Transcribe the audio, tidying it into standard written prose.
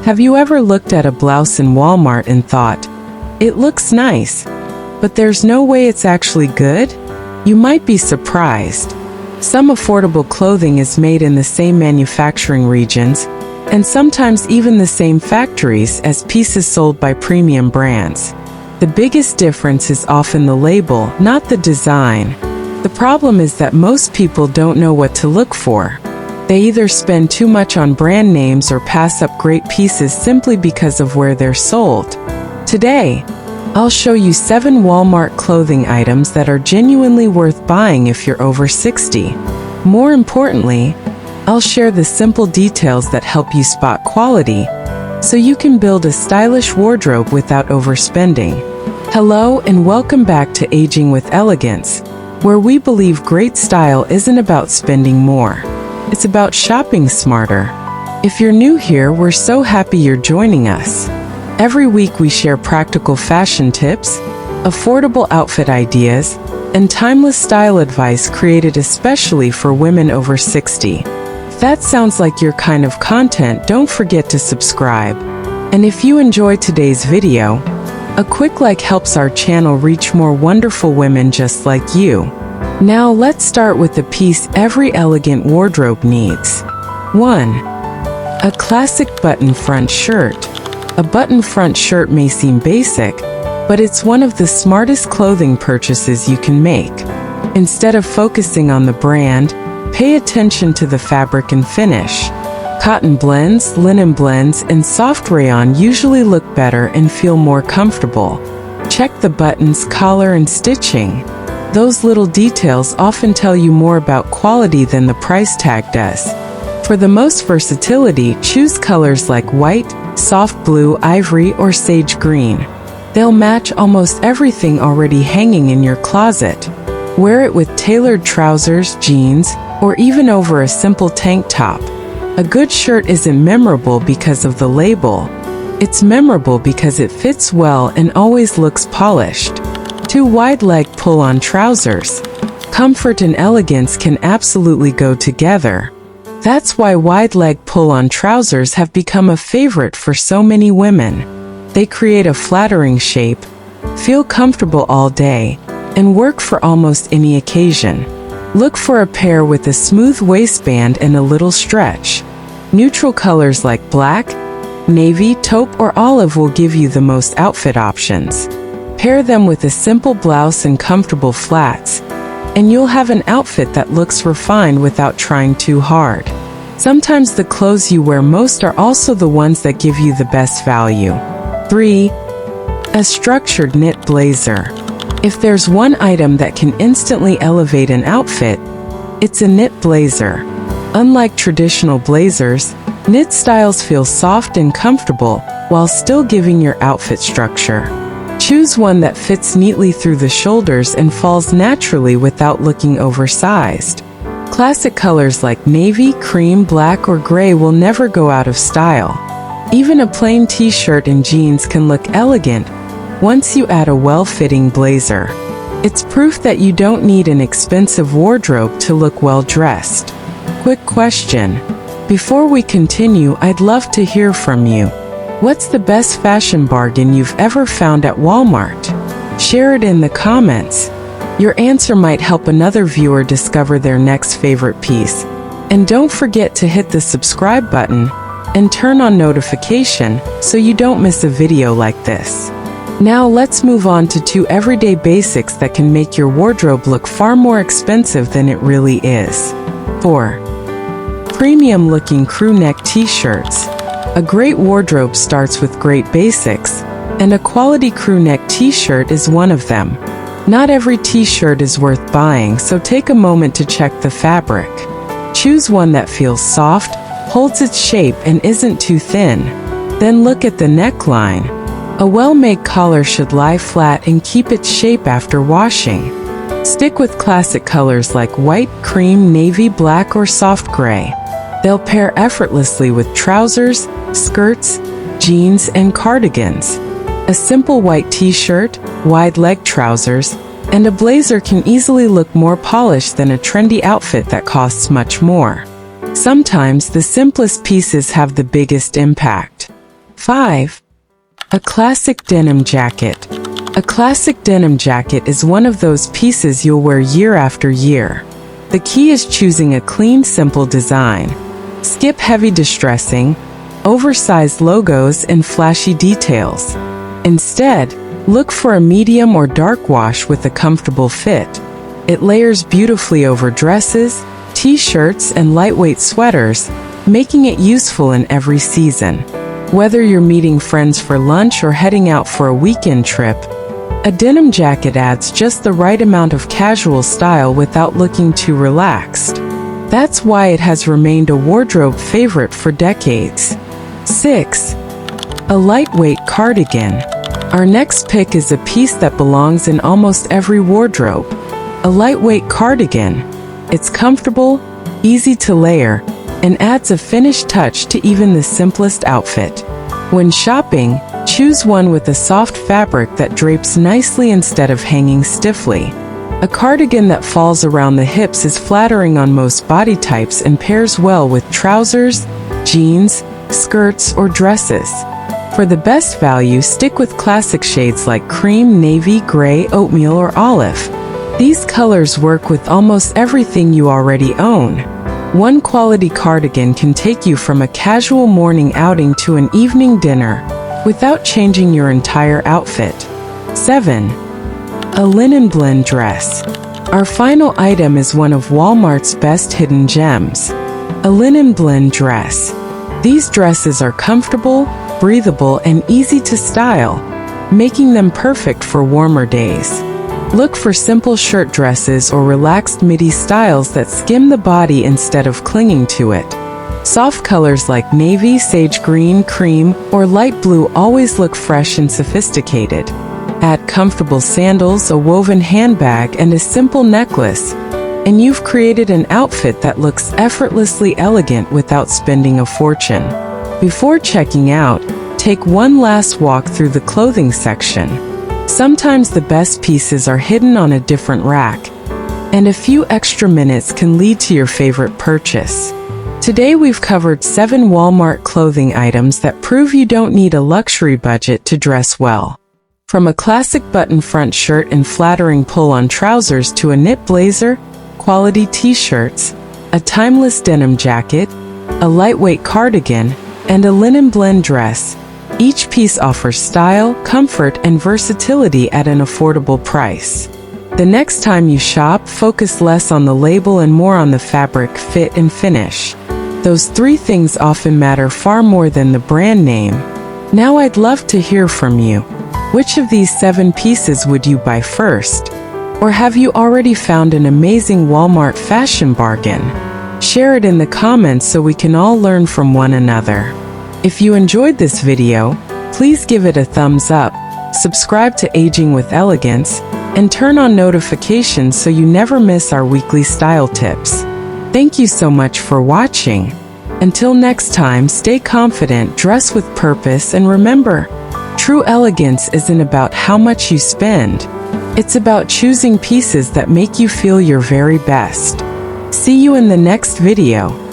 Have you ever looked at a blouse in Walmart and thought, "It looks nice, but there's no way it's actually good"? You might be surprised. Some affordable clothing is made in the same manufacturing regions, and sometimes even the same factories as pieces sold by premium brands. The biggest difference is often the label, not the design. The problem is that most people don't know what to look for. They either spend too much on brand names or pass up great pieces simply because of where they're sold. Today, I'll show you 7 Walmart clothing items that are genuinely worth buying if you're over 60. More importantly, I'll share the simple details that help you spot quality, so you can build a stylish wardrobe without overspending. Hello and welcome back to Aging with Elegance, where we believe great style isn't about spending more. It's about shopping smarter. If you're new here, we're so happy you're joining us. Every week we share practical fashion tips, affordable outfit ideas, and timeless style advice created especially for women over 60. If that sounds like your kind of content, don't forget to subscribe. And if you enjoy today's video, a quick like helps our channel reach more wonderful women just like you. Now let's start with the piece every elegant wardrobe needs. 1. A classic button front shirt. A button front shirt may seem basic, but it's one of the smartest clothing purchases you can make. Instead of focusing on the brand, pay attention to the fabric and finish. Cotton blends, linen blends, and soft rayon usually look better and feel more comfortable. Check the buttons, collar, and stitching. Those little details often tell you more about quality than the price tag does. For the most versatility, choose colors like white, soft blue, ivory, or sage green. They'll match almost everything already hanging in your closet. Wear it with tailored trousers, jeans, or even over a simple tank top. A good shirt isn't memorable because of the label. It's memorable because it fits well and always looks polished. 2 wide leg pull-on trousers. Comfort and elegance can absolutely go together. That's why wide leg pull-on trousers have become a favorite for so many women. They create a flattering shape, feel comfortable all day, and work for almost any occasion. Look for a pair with a smooth waistband and a little stretch. Neutral colors like black, navy, taupe, or olive will give you the most outfit options. Pair them with a simple blouse and comfortable flats, and you'll have an outfit that looks refined without trying too hard. Sometimes the clothes you wear most are also the ones that give you the best value. 3. A structured knit blazer. If there's one item that can instantly elevate an outfit, it's a knit blazer. Unlike traditional blazers, knit styles feel soft and comfortable while still giving your outfit structure. Choose one that fits neatly through the shoulders and falls naturally without looking oversized. Classic colors like navy, cream, black, or gray will never go out of style. Even a plain t-shirt and jeans can look elegant once you add a well-fitting blazer. It's proof that you don't need an expensive wardrobe to look well-dressed. Quick question. Before we continue, I'd love to hear from you. What's the best fashion bargain you've ever found at Walmart? Share it in the comments. Your answer might help another viewer discover their next favorite piece. And don't forget to hit the subscribe button and turn on notification so you don't miss a video like this. Now let's move on to 2 everyday basics that can make your wardrobe look far more expensive than it really is. 4. Premium-looking crew neck t-shirts. A great wardrobe starts with great basics, and a quality crew neck t-shirt is one of them. Not every t-shirt is worth buying, so take a moment to check the fabric. Choose one that feels soft, holds its shape, and isn't too thin. Then look at the neckline. A well-made collar should lie flat and keep its shape after washing. Stick with classic colors like white, cream, navy, black, or soft gray. They'll pair effortlessly with trousers, skirts, jeans, and cardigans. A simple white t-shirt, wide leg trousers, and a blazer can easily look more polished than a trendy outfit that costs much more. Sometimes the simplest pieces have the biggest impact. 5. A classic denim jacket. A classic denim jacket is one of those pieces you'll wear year after year. The key is choosing a clean, simple design. Skip heavy distressing, oversized logos, and flashy details. Instead, look for a medium or dark wash with a comfortable fit. It layers beautifully over dresses, t-shirts, and lightweight sweaters, making it useful in every season. Whether you're meeting friends for lunch or heading out for a weekend trip, a denim jacket adds just the right amount of casual style without looking too relaxed. That's why it has remained a wardrobe favorite for decades. 6. A lightweight cardigan. Our next pick is a piece that belongs in almost every wardrobe. A lightweight cardigan. It's comfortable, easy to layer, and adds a finished touch to even the simplest outfit. When shopping, choose one with a soft fabric that drapes nicely instead of hanging stiffly. A cardigan that falls around the hips is flattering on most body types and pairs well with trousers, jeans, skirts, or dresses. For the best value, stick with classic shades like cream, navy, gray, oatmeal, or olive. These colors work with almost everything you already own. One quality cardigan can take you from a casual morning outing to an evening dinner without changing your entire outfit. 7. A linen blend dress. Our final item is one of Walmart's best hidden gems. A linen blend dress. These dresses are comfortable, breathable, and easy to style, making them perfect for warmer days. Look for simple shirt dresses or relaxed midi styles that skim the body instead of clinging to it. Soft colors like navy, sage green, cream, or light blue always look fresh and sophisticated. Add comfortable sandals, a woven handbag, and a simple necklace, and you've created an outfit that looks effortlessly elegant without spending a fortune. Before checking out, take one last walk through the clothing section. Sometimes the best pieces are hidden on a different rack, and a few extra minutes can lead to your favorite purchase. Today we've covered 7 Walmart clothing items that prove you don't need a luxury budget to dress well. From a classic button front shirt and flattering pull-on trousers to a knit blazer, quality t-shirts, a timeless denim jacket, a lightweight cardigan, and a linen blend dress, each piece offers style, comfort, and versatility at an affordable price. The next time you shop, focus less on the label and more on the fabric, fit, and finish. Those 3 things often matter far more than the brand name. Now I'd love to hear from you. Which of these 7 pieces would you buy first? Or have you already found an amazing Walmart fashion bargain? Share it in the comments so we can all learn from one another. If you enjoyed this video, please give it a thumbs up, subscribe to Aging with Elegance, and turn on notifications so you never miss our weekly style tips. Thank you so much for watching. Until next time, stay confident, dress with purpose, and remember, true elegance isn't about how much you spend. It's about choosing pieces that make you feel your very best. See you in the next video.